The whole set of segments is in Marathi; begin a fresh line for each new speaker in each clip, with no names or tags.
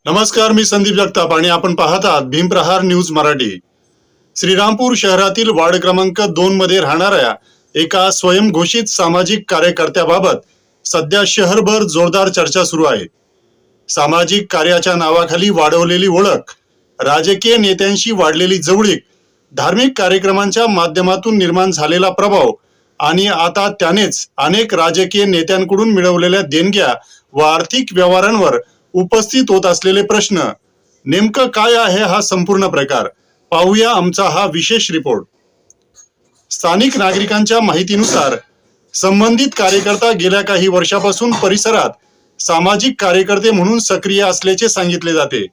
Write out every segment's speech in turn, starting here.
नमस्कार, मी संदीप जगताप आणि आपण पाहत आहात भीमप्रहार न्यूज मराठी। श्रीरामपूर शहरातील वार्ड क्रमांक 2 मध्ये राहणाऱ्या एका स्वयंघोषित सामाजिक कार्यकर्त्याबाबत सध्या शहरभर जोरदार चर्चा सुरू आहे। सामाजिक कार्याच्या नावाखाली वाढवलेली ओळख, राजकीय नेत्यांशी वाढलेली जवळीक, धार्मिक कार्यक्रमांच्या माध्यमातून निर्माण झालेला प्रभाव आणि आता त्यानेच अनेक राजकीय नेत्यांकडून मिळवलेल्या देणग्या व आर्थिक व्यवहारांवर उपस्थित होत असलेले प्रश्न, नेमकं काय आहे हा संपूर्ण प्रकार, पाहूया आमचा हा विशेष रिपोर्ट। स्थानिक नागरिकांच्या माहितीनुसार संबंधित कार्यकर्ता गेल्या काही वर्षापासून परिसरात सामाजिक कार्यकर्ते म्हणून सक्रिय असल्याचे सांगितले जाते।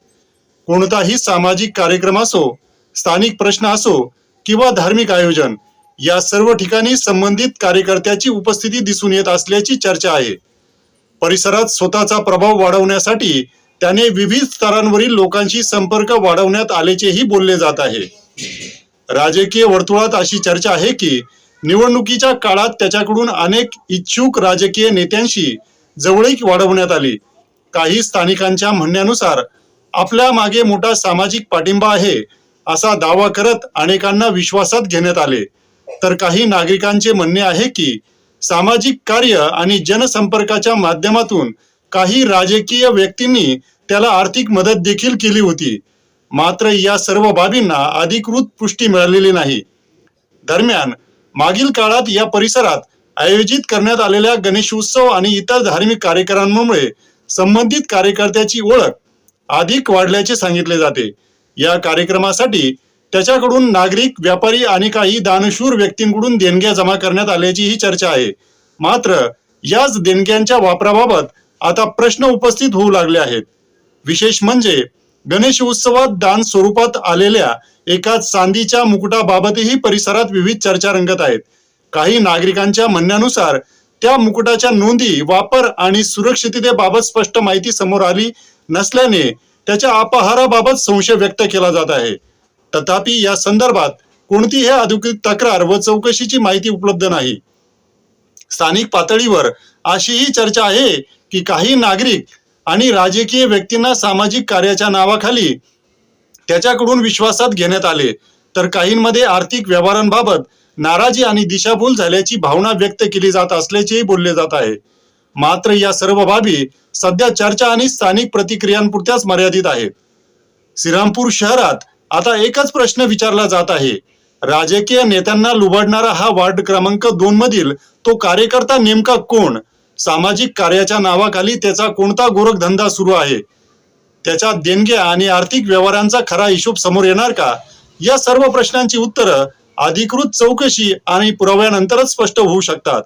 कोणताही सामाजिक कार्यक्रम असो, स्थानिक प्रश्न असो किंवा धार्मिक आयोजन, या सर्व ठिकाणी संबंधित कार्यकर्त्याची उपस्थिती दिसून येत असल्याची चर्चा आहे। परिसरात स्वतःचा प्रभाव वाढवण्यासाठी त्याने विविध स्तरांवरील लोकांशी संपर्क वाढवण्यात आल्याचेही बोलले जात आहे। राजकीय वर्तुळात अशी चर्चा आहे की निवडणुकीच्या काळात त्याच्याकडून अनेक इच्छुक राजकीय नेत्यांशी जवळीक वाढवण्यात आली। काही स्थानिकांच्या म्हणण्यानुसार आपल्या मागे मोठा सामाजिक पाठिंबा आहे असा दावा करत अनेकांना विश्वासात घेण्यात आले, तर काही नागरिकांचे म्हणणे आहे की सामाजिक कार्य आणि जनसंपर्काच्या माध्यमातून काही राजकीय व्यक्तींनी त्याला आर्थिक मदत देखील केली होती, मात्र या सर्व बाबींना अधिकृत पुष्टी मिळालेली नाही। दरम्यान मागील काळात या परिसरात आयोजित करण्यात आलेल्या गणेशोत्सव आणि इतर धार्मिक कार्यक्रमांमुळे संबंधित कार्यकर्त्याची ओळख अधिक वाढल्याचे सांगितले जाते। या कार्यक्रमासाठी त्याच्याकडून नागरिक, व्यापारी आणि काही दानशूर व्यक्तींकडून देणग्या जमा करण्यात आल्याची ही चर्चा आहे। मात्र याच देणग्यांच्या वापराबाबत आता प्रश्न उपस्थित होऊ लागले आहेत। विशेष म्हणजे गणेश उत्सवात दान स्वरूपात आलेल्या एका चांदीच्या मुकुटाबाबतही परिसरात विविध चर्चा रंगत आहेत। काही नागरिकांच्या म्हणण्यानुसार त्या मुकुटाच्या नोंदी, वापर आणि सुरक्षिततेबाबत स्पष्ट माहिती समोर आली नसल्याने त्याच्या अपहाराबाबत संशय व्यक्त केला जात आहे। तथापि या संदर्भात कोणतीही अधिकृत तक्रार व चौकशीची माहिती उपलब्ध नाही। स्थानिक पातळीवर अशीही चर्चा आहे की काही नागरिक आणि राजकीय व्यक्तींना सामाजिक कार्याच्या नावाखाली त्याच्याकडून विश्वासात घेण्यात आले, तर काहींमध्ये आर्थिक व्यवहारांबाबत नाराजी आणि दिशाभूल झाल्याची भावना व्यक्त केली जात असल्याचेही बोलले जात आहे। मात्र या सर्व बाबी सध्या चर्चा आणि स्थानिक प्रतिक्रियांपुरत्याच मर्यादित आहेत। श्रीरामपूर शहरात आता एकच प्रश्न विचारला जात आहे, राजकीय नेत्यांना लुबाडणारा हा वार्ड क्रमांक 2 मधील तो कार्यकर्ता नेमका कोण? सामाजिक कार्याच्या नावाखाली त्याचा कोणता गोरखधंदा सुरू आहे? त्याच्या देणग्या आणि आर्थिक व्यवहारांचा खरा हिशोब समोर येणार का? या सर्व प्रश्नांची उत्तरं अधिकृत चौकशी आणि पुराव्यानंतरच स्पष्ट होऊ शकतात।